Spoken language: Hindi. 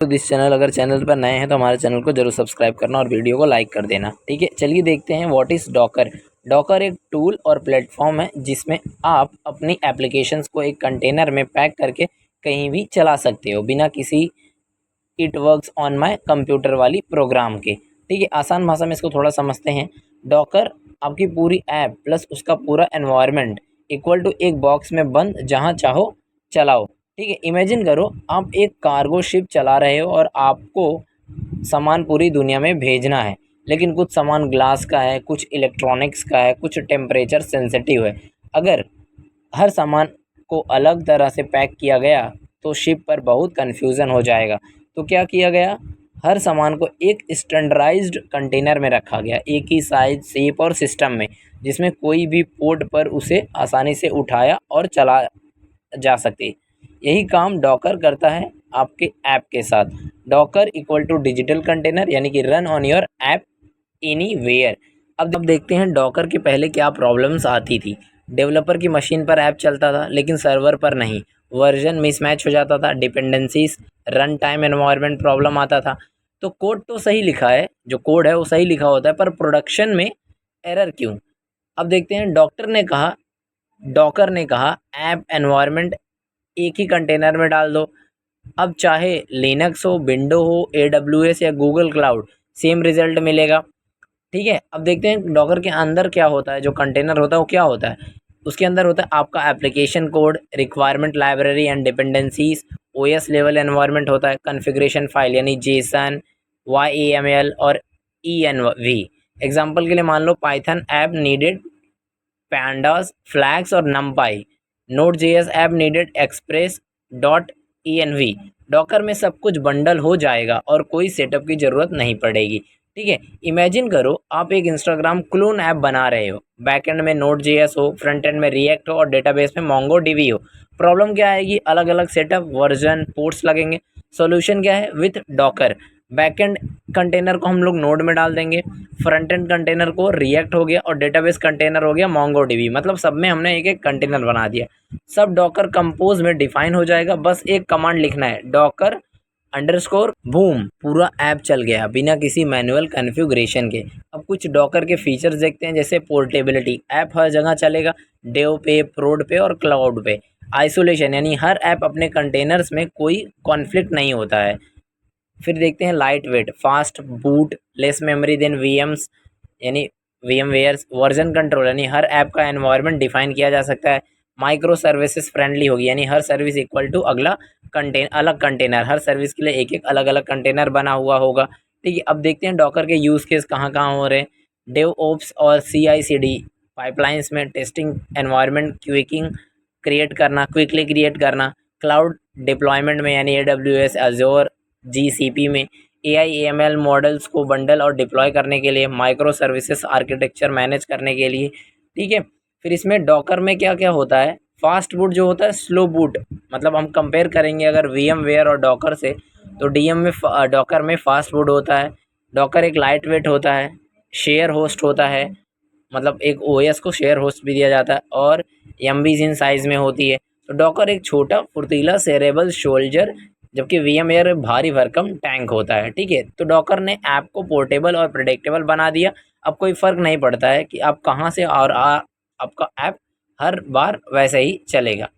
तो दिस चैनल, अगर चैनल पर नए हैं तो हमारे चैनल को जरूर सब्सक्राइब करना और वीडियो को लाइक कर देना। ठीक है, चलिए देखते हैं व्हाट इज़ डॉकर। डॉकर एक टूल और प्लेटफॉर्म है जिसमें आप अपनी एप्लीकेशंस को एक कंटेनर में पैक करके कहीं भी चला सकते हो बिना किसी it works on my computer वाली प्रोग्राम के। ठीक है, आसान भाषा में इसको थोड़ा समझते हैं। डॉकर आपकी पूरी ऐप प्लस उसका पूरा एनवायरनमेंट इक्वल टू एक बॉक्स में बंद, जहाँ चाहो चलाओ। ठीक है, इमेजिन करो आप एक कार्गो शिप चला रहे हो और आपको सामान पूरी दुनिया में भेजना है, लेकिन कुछ सामान ग्लास का है, कुछ इलेक्ट्रॉनिक्स का है, कुछ टेम्परेचर सेंसिटिव है। अगर हर सामान को अलग तरह से पैक किया गया तो शिप पर बहुत कन्फ्यूज़न हो जाएगा। तो क्या किया गया, हर सामान को एक स्टैंडर्डाइज्ड कंटेनर में रखा गया, एक ही साइज, शेप और सिस्टम में, जिसमें कोई भी पोर्ट पर उसे आसानी से उठाया और चला जा सके। यही काम डॉकर करता है आपके ऐप के साथ। Docker equal to digital container, यानी कि run on your app anywhere. अब देखते हैं डॉकर के पहले क्या प्रॉब्लम्स आती थी। डेवलपर की मशीन पर ऐप चलता था लेकिन सर्वर पर नहीं, वर्जन मिसमैच हो जाता था, dependencies, run time environment problem आता था। तो कोड तो सही लिखा है, जो कोड है वो सही लिखा होता है, पर प्रोडक्शन में एरर क्यों। अब देखते हैं डॉकर ने कहा ऐप एनवायरनमेंट एक ही कंटेनर में डाल दो। अब चाहे लिनक्स हो, विंडो हो, AWS या गूगल क्लाउड, सेम रिजल्ट मिलेगा। ठीक है, अब देखते हैं डॉकर के अंदर क्या होता है। जो कंटेनर होता है वो क्या होता है, उसके अंदर होता है आपका application code, requirement library and dependencies, OS level environment होता है, कॉन्फ़िगरेशन फाइल यानी जेसन, YAML और ENV। एग्जांपल के लिए मान लो Python app needed pandas, flags और numpy। Node.js app needed Express dot env। Docker में सब कुछ बंडल हो जाएगा और कोई सेटअप की ज़रूरत नहीं पड़ेगी। ठीक है, इमेजिन करो आप एक इंस्टाग्राम क्लोन ऐप बना रहे हो, बैकएंड में Node.js हो, फ्रंट एंड में रिएक्ट हो और डेटाबेस में MongoDB हो। प्रॉब्लम क्या आएगी, अलग अलग सेटअप, वर्जन, पोर्ट्स लगेंगे। सॉल्यूशन क्या है, विथ डॉकर बैकएंड कंटेनर को हम लोग नोड में डाल देंगे, फ्रंट एंड कंटेनर को रिएक्ट हो गया और डेटाबेस कंटेनर हो गया MongoDB। मतलब सब में हमने एक एक कंटेनर बना दिया, सब डॉकर कंपोज में डिफाइन हो जाएगा। बस एक कमांड लिखना है, डॉकर अंडरस्कोर बूम, पूरा ऐप चल गया बिना किसी मैनुअल कॉन्फ़िगरेशन के। अब कुछ डॉकर के फीचर्स देखते हैं, जैसे पोर्टेबिलिटी, ऐप हर जगह चलेगा, डेव पे, प्रोड पे और क्लाउड पे। आइसोलेशन, यानी हर ऐप अपने कंटेनर्स में कोई कॉन्फ्लिक्ट नहीं होता है। फिर देखते हैं light weight, fast boot, less memory than VMs यानी VMwares। वर्जन कंट्रोल, यानी हर ऐप का एनवायरनमेंट डिफाइन किया जा सकता है। माइक्रो सर्विसेज फ्रेंडली होगी, यानी हर सर्विस इक्वल टू अलग कंटेनर, हर सर्विस के लिए एक एक अलग अलग कंटेनर बना हुआ होगा। ठीक है, अब देखते हैं डॉकर के यूज़ केस कहाँ कहाँ हो रहे हैं। डेव ओप्स और CI/CD पाइपलाइंस में, टेस्टिंग एनवायरनमेंट क्विकली क्रिएट करना, क्लाउड डिप्लॉयमेंट में यानी AWS, Azure, GCP में, AI/ML मॉडल्स को बंडल और डिप्लॉय करने के लिए, माइक्रो सर्विसेज आर्किटेक्चर मैनेज करने के लिए। ठीक है, फिर इसमें डॉकर में क्या क्या होता है, फास्ट बूट जो होता है, स्लो बूट, मतलब हम कंपेयर करेंगे अगर VMware और डॉकर से, तो डॉकर में फास्ट बूट होता है। डॉकर एक लाइट वेट होता है, शेयर होस्ट होता है, मतलब एक OS को शेयर होस्ट भी दिया जाता है, और MBs इन साइज़ में होती है। तो डॉकर एक छोटा फुर्तीला सेरेबल शोल्जर, जबकि VMware भारी भरकम टैंक होता है। ठीक है, तो डॉकर ने ऐप को पोर्टेबल और प्रेडिक्टेबल बना दिया। अब कोई फ़र्क नहीं पड़ता है कि आप कहाँ से, और आपका ऐप हर बार वैसे ही चलेगा।